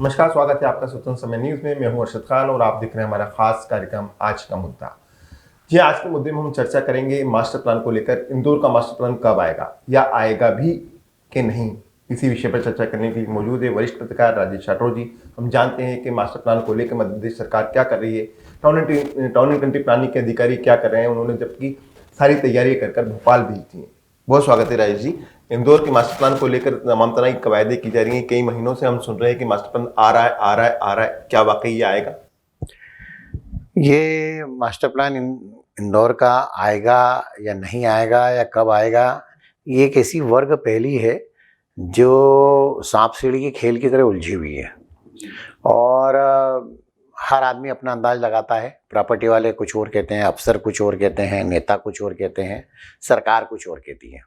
नमस्कार, स्वागत है आपका स्वतंत्र समय न्यूज में। मैं हूं अरशद खान और आप देख रहे हैं हमारा खास कार्यक्रम आज का मुद्दा। जी, आज के मुद्दे में हम चर्चा करेंगे मास्टर प्लान को लेकर। इंदौर का मास्टर प्लान कब आएगा या आएगा भी कि नहीं, इसी विषय पर चर्चा करने के लिए मौजूद है वरिष्ठ पत्रकार राजेश राठौर जी। हम जानते हैं कि मास्टर प्लान को लेकर मध्य प्रदेश सरकार क्या कर रही है, टाउन एंड कंट्री प्लानिंग के अधिकारी क्या कर रहे हैं। उन्होंने जबकि सारी तैयारियां कर भोपाल भेज दी है। बहुत स्वागत है राजेश जी। इंदौर के मास्टर प्लान को लेकर तमाम तरह की कवायदे की जा रही हैं। कई महीनों से हम सुन रहे हैं कि मास्टर प्लान आ रहा है, आ रहा है, आ रहा है। क्या वाकई ये आएगा? ये मास्टर प्लान इंदौर का आएगा या नहीं आएगा या कब आएगा, ये एक ऐसी वर्ग पहली है जो सांप सीढ़ी के खेल की तरह उलझी हुई है। और हर आदमी अपना अंदाज लगाता है। प्रॉपर्टी वाले कुछ और कहते हैं, अफसर कुछ और कहते हैं, नेता कुछ और कहते हैं, सरकार कुछ और कहती है।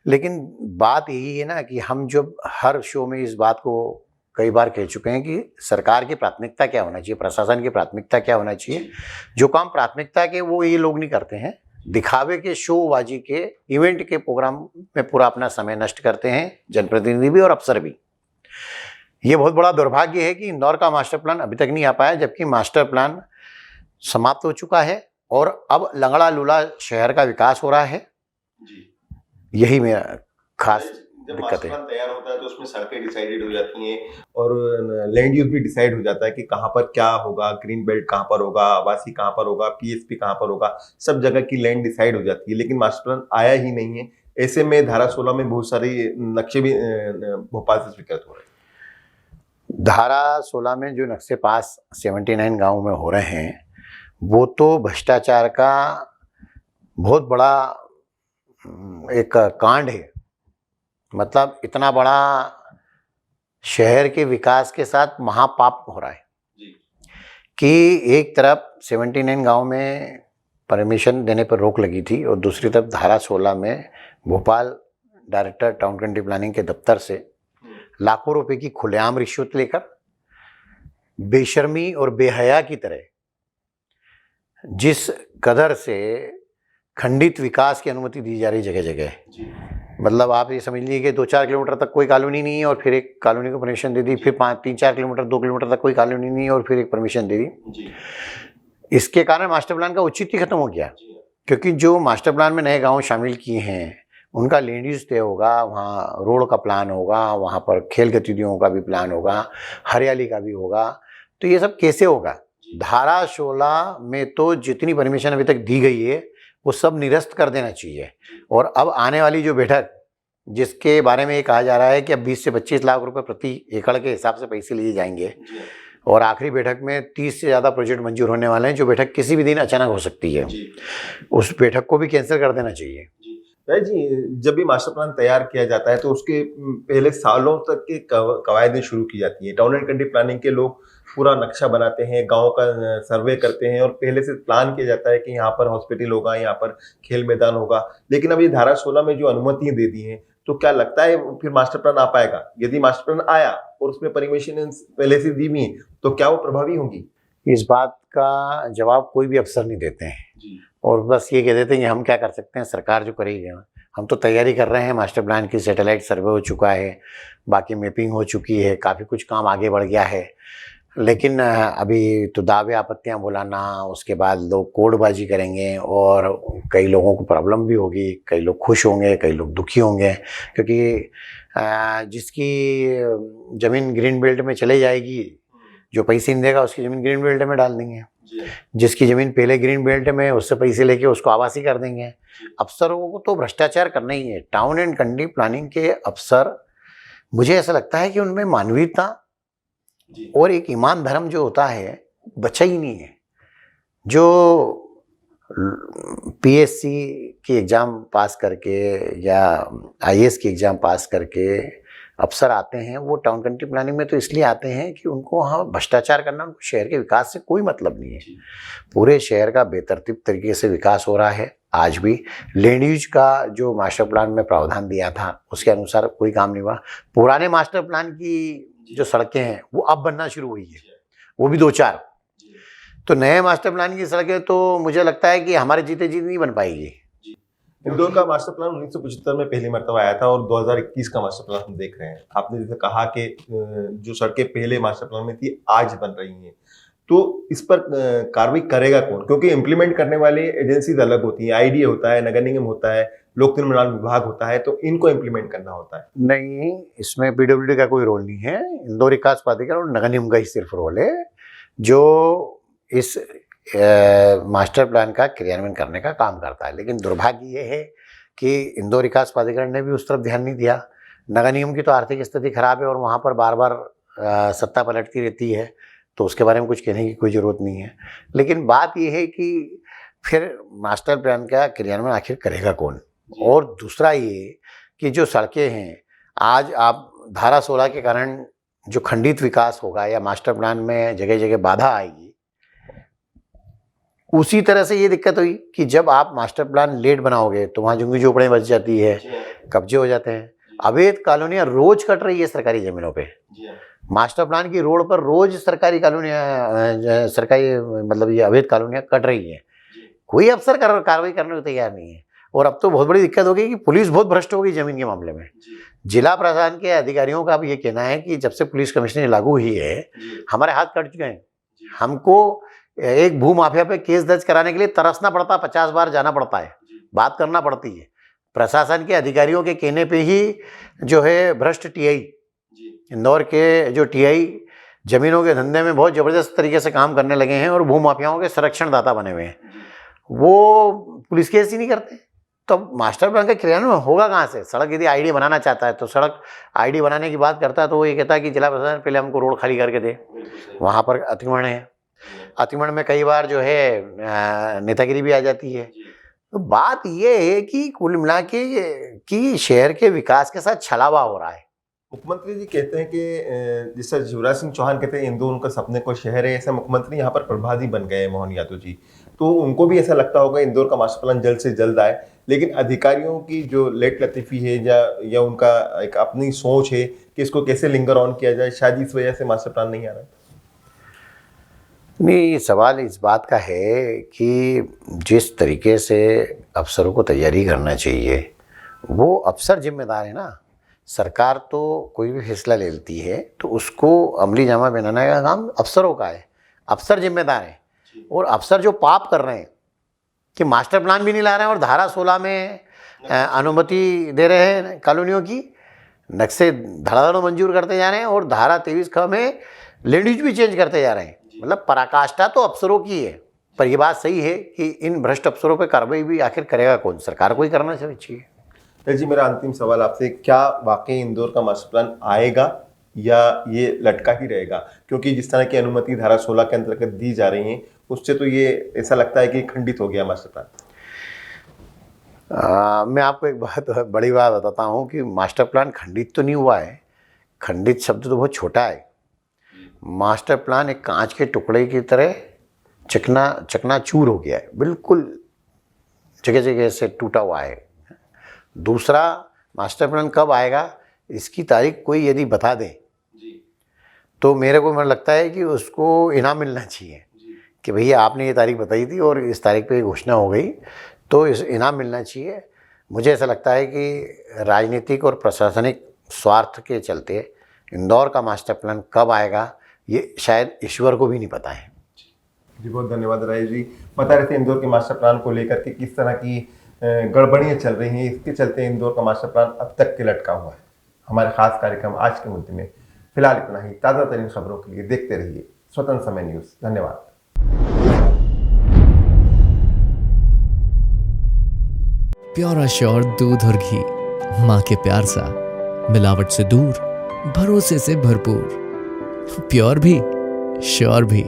लेकिन बात यही है ना कि हम जब हर शो में इस बात को कई बार कह चुके हैं कि सरकार की प्राथमिकता क्या होना चाहिए, प्रशासन की प्राथमिकता क्या होना चाहिए। जो काम प्राथमिकता के वो ये लोग नहीं करते हैं, दिखावे के, शोबाजी के, इवेंट के प्रोग्राम में पूरा अपना समय नष्ट करते हैं, जनप्रतिनिधि भी और अफसर भी। ये बहुत बड़ा दुर्भाग्य है कि इंदौर का मास्टर प्लान अभी तक नहीं आ पाया, जबकि मास्टर प्लान समाप्त हो चुका है और अब लंगड़ा लूला शहर का विकास हो रहा है। यही मेरा खास जब दिक्कत मास्टर है। प्लान तैयार होता है तो उसमें सड़कें डिसाइडेड हो जाती हैं और लैंड यूज भी डिसाइड हो जाता है कि कहाँ पर क्या होगा, ग्रीन बेल्ट कहाँ पर होगा, आवासीय कहाँ पर होगा, पीएसपी कहाँ पर होगा, सब जगह की लैंड डिसाइड हो जाती है। लेकिन मास्टर प्लान आया ही नहीं है। ऐसे में धारा 16 में बहुत सारे नक्शे भी भोपाल से स्वीकृत हो रहे हैं। धारा 16 में जो नक्शे पास 79 गांव में हो रहे हैं, वो तो भ्रष्टाचार का बहुत बड़ा एक कांड है। मतलब इतना बड़ा शहर के विकास के साथ महापाप हो रहा है कि एक तरफ 79 गांव में परमिशन देने पर रोक लगी थी और दूसरी तरफ धारा 16 में Bhopal director town country planning के दफ्तर से लाखों रुपए की खुलेआम रिश्वत लेकर बेशर्मी और बेहया की तरह जिस कदर से खंडित विकास की अनुमति दी जा रही जगह जगह। मतलब आप ये समझ लीजिए कि 2-4 किलोमीटर तक कोई कॉलोनी नहीं है और फिर एक कॉलोनी को परमिशन दे दी, फिर 3-4 किलोमीटर 2 किलोमीटर तक कोई कॉलोनी नहीं है और फिर एक परमिशन दे दी। इसके कारण मास्टर प्लान का औचित्य खत्म हो गया, क्योंकि जो मास्टर प्लान में नए गांव शामिल किए हैं उनका लैंड यूज तय होगा, वहाँ रोड का प्लान होगा, वहाँ पर खेल गतिविधियों का भी प्लान होगा, हरियाली का भी होगा। तो ये सब कैसे होगा? धारा 16 में तो जितनी परमिशन अभी तक दी गई है वो सब निरस्त कर देना चाहिए। और अब आने वाली जो बैठक, जिसके बारे में ये कहा जा रहा है कि अब 20 से 25 लाख रुपए प्रति एकड़ के हिसाब से पैसे लिए जाएंगे और आखिरी बैठक में 30 से ज़्यादा प्रोजेक्ट मंजूर होने वाले हैं, जो बैठक किसी भी दिन अचानक हो सकती है, उस बैठक को भी कैंसिल कर देना चाहिए। जी, जब भी मास्टर प्लान तैयार किया जाता है तो उसके पहले सालों तक की कवायदें शुरू की जाती हैं। टाउन एंड कंट्री प्लानिंग के लोग पूरा नक्शा बनाते हैं, गांव का सर्वे करते हैं और पहले से प्लान किया जाता है कि यहाँ पर हॉस्पिटल होगा, यहाँ पर खेल मैदान होगा। लेकिन अब ये धारा 16 में जो अनुमतियां दे दी हैं, तो क्या लगता है फिर मास्टर प्लान आ पाएगा? यदि मास्टर प्लान आया और उसमें परमिशन पहले से दी हुई तो क्या वो प्रभावी होंगी? इस बात का जवाब कोई भी अफसर नहीं देते हैं और बस ये कह देते हैं कि हम क्या कर सकते हैं, सरकार जो करेगी। हम तो तैयारी कर रहे हैं, मास्टर प्लान की सैटेलाइट सर्वे हो चुका है, बाकी मैपिंग हो चुकी है, काफ़ी कुछ काम आगे बढ़ गया है। लेकिन अभी तो दावे आपत्तियां बुलाना, उसके बाद लोग कोडबाजी करेंगे और कई लोगों को प्रॉब्लम भी होगी, कई लोग खुश होंगे, कई लोग दुखी होंगे, क्योंकि जिसकी ज़मीन ग्रीन बेल्ट में चले जाएगी, जो पैसे नहीं देगा उसकी ज़मीन ग्रीन बेल्ट में डाल देंगे। जिसकी ज़मीन पहले ग्रीन बेल्ट में, उससे पैसे लेके उसको आवासी कर देंगे। अफसरों को तो भ्रष्टाचार करना ही है। टाउन एंड कंट्री प्लानिंग के अफसर, मुझे ऐसा लगता है कि उनमें मानवीयता और एक ईमान धर्म जो होता है बचा ही नहीं है। जो पीएससी की एग्ज़ाम पास करके या आईएएस की एग्ज़ाम पास करके अफसर आते हैं, वो टाउन कंट्री प्लानिंग में तो इसलिए आते हैं कि उनको वहाँ भ्रष्टाचार करना, उनको शहर के विकास से कोई मतलब नहीं है। पूरे शहर का बेतरतीब तरीके से विकास हो रहा है। आज भी लैंड यूज का जो मास्टर प्लान में प्रावधान दिया था उसके अनुसार कोई काम नहीं हुआ। पुराने मास्टर प्लान की जो सड़कें हैं वो अब बनना शुरू हुई है, वो भी 2-4। तो नए मास्टर प्लान की सड़कें तो मुझे लगता है कि हमारे जीते जी नहीं बन पाएगी। इंदौर का मास्टर प्लान 1975 में पहली मरतबा आया था और 2021 का मास्टर प्लान हम देख रहे हैं। आपने जैसे कहा कि जो सड़कें पहले मास्टर प्लान में थी आज बन रही हैं, तो इस पर कार्रवाई करेगा कौन? क्योंकि इम्प्लीमेंट करने वाली एजेंसीज अलग होती हैं, आईडीए होता है, नगर निगम होता है, लोक निर्माण विभाग होता है, तो इनको इम्प्लीमेंट करना होता है। नहीं, इसमें पीडब्ल्यूडी का कोई रोल नहीं है। इंदौर विकास प्राधिकरण और नगर निगम का ही सिर्फ रोल है, जो इस मास्टर प्लान का क्रियान्वयन करने का काम करता है। लेकिन दुर्भाग्य ये है कि इंदौर विकास प्राधिकरण ने भी उस तरफ ध्यान नहीं दिया। नगर निगम की तो आर्थिक स्थिति खराब है और वहाँ पर बार बार सत्ता पलटती रहती है, तो उसके बारे में कुछ कहने की कोई ज़रूरत नहीं है। लेकिन बात यह है कि फिर मास्टर प्लान का क्रियान्वयन आखिर करेगा कौन? और दूसरा ये कि जो सड़कें हैं, आज आप धारा 16 के कारण जो खंडित विकास होगा या मास्टर प्लान में जगह जगह बाधा आएगी, उसी तरह से ये दिक्कत हुई कि जब आप मास्टर प्लान लेट बनाओगे तो वहाँ झुग्गी झोपड़ियाँ बच जाती है, कब्जे हो जाते हैं, अवैध कॉलोनियाँ रोज कट रही है सरकारी ज़मीनों पे। मास्टर प्लान की रोड पर रोज सरकारी कॉलोनियाँ, सरकारी मतलब ये अवैध कॉलोनियाँ कट रही हैं, कोई अफसर कार्रवाई करने को तैयार नहीं है। और अब तो बहुत बड़ी दिक्कत हो गई कि पुलिस बहुत भ्रष्ट हो गई ज़मीन के मामले में। जिला प्रशासन के अधिकारियों का अब ये कहना है कि जब से पुलिस कमिश्नरी लागू हुई है, हमारे हाथ कट चुके हैं। हमको एक भू माफिया पे केस दर्ज कराने के लिए तरसना पड़ता, 50 बार जाना पड़ता है, बात करना पड़ती है। प्रशासन के अधिकारियों के कहने पे ही जो है भ्रष्ट टीआई, इंदौर के जो टीआई जमीनों के धंधे में बहुत ज़बरदस्त तरीके से काम करने लगे हैं और भू माफियाओं के संरक्षण दाता बने हुए हैं, वो पुलिस केस ही नहीं करते। तो मास्टर प्लान का क्रियान्वयन होगा कहाँ से? सड़क यदि आईडी बनाना चाहता है तो सड़क आईडी बनाने की बात करता है तो वो ये कहता है कि जिला प्रशासन पहले हमको रोड खाली करके दे। वहाँ पर अतिक्रमण है, अतिक्रमण में कई बार जो है नेतागिरी भी आ जाती है। तो बात ये है कि कुल मिला के कि शहर के विकास के साथ छलावा हो रहा है। मुख्यमंत्री जी कहते हैं कि जिस तरह शिवराज सिंह चौहान कहते हैं इंदौर उनका सपने को शहर है, ऐसा मुख्यमंत्री यहाँ पर प्रभारी बन गए मोहन यादव जी, तो उनको भी ऐसा लगता होगा इंदौर का मास्टर प्लान जल्द से जल्द आए। लेकिन अधिकारियों की जो लेट लतीफ़ी है या उनका एक अपनी सोच है कि इसको कैसे लिंगर ऑन किया जाए, शायद इस वजह से मास्टर प्लान नहीं आ रहा है। नहीं, सवाल इस बात का है कि जिस तरीके से अफसरों को तैयारी करना चाहिए वो अफसर जिम्मेदार है ना। सरकार तो कोई भी फैसला ले लेती है तो उसको अमली जामा पहनाने का काम अफसरों का है, अफसर जिम्मेदार है। और अफसर जो पाप कर रहे हैं कि मास्टर प्लान भी नहीं ला रहे हैं और धारा 16 में अनुमति दे रहे हैं कॉलोनियों की, नक्शे धड़ाधड़ मंजूर करते जा रहे हैं और धारा 23 में लैंड यूज भी चेंज करते जा रहे हैं। मतलब पराकाष्ठा तो अफसरों की है। पर ये बात सही है कि इन भ्रष्ट अफसरों पर कार्रवाई भी आखिर करेगा कौन? सरकार को ही करना चाहिए। जी, मेरा अंतिम सवाल आपसे, क्या वाकई इंदौर का मास्टर प्लान आएगा या ये लटका ही रहेगा? क्योंकि जिस तरह की अनुमति धारा 16 के अंतर्गत दी जा रही है उससे तो ये ऐसा लगता है कि खंडित हो गया मास्टर प्लान। मैं आपको एक बहुत बड़ी बात बताता हूँ कि मास्टर प्लान खंडित तो नहीं हुआ है। खंडित शब्द तो बहुत छोटा है। मास्टर प्लान एक कांच के टुकड़े की तरह चकनाचूर हो गया है, बिल्कुल जगह जगह से टूटा हुआ है। दूसरा, मास्टर प्लान कब आएगा इसकी तारीख कोई यदि बता दे तो मेरे को लगता है कि उसको इनाम मिलना चाहिए कि भैया आपने ये तारीख बताई थी और इस तारीख पे घोषणा हो गई, तो इस इनाम मिलना चाहिए। मुझे ऐसा लगता है कि राजनीतिक और प्रशासनिक स्वार्थ के चलते इंदौर का मास्टर प्लान कब आएगा ये शायद ईश्वर को भी नहीं पता है। जी, बहुत धन्यवाद राय जी। बता रहे थे इंदौर के मास्टर प्लान को लेकर के किस तरह की गड़बड़ियाँ चल रही हैं, इसके चलते इंदौर का मास्टर प्लान अब तक के लटका हुआ है। हमारे खास कार्यक्रम आज के मुद्दे में फिलहाल इतना ही। ताज़ा तरीन खबरों के लिए देखते रहिए स्वतंत्र समय न्यूज़। धन्यवाद। प्योर श्योर दूध और घी, माँ के प्यार सा, मिलावट से दूर, भरोसे से भरपूर, प्योर भी श्योर भी।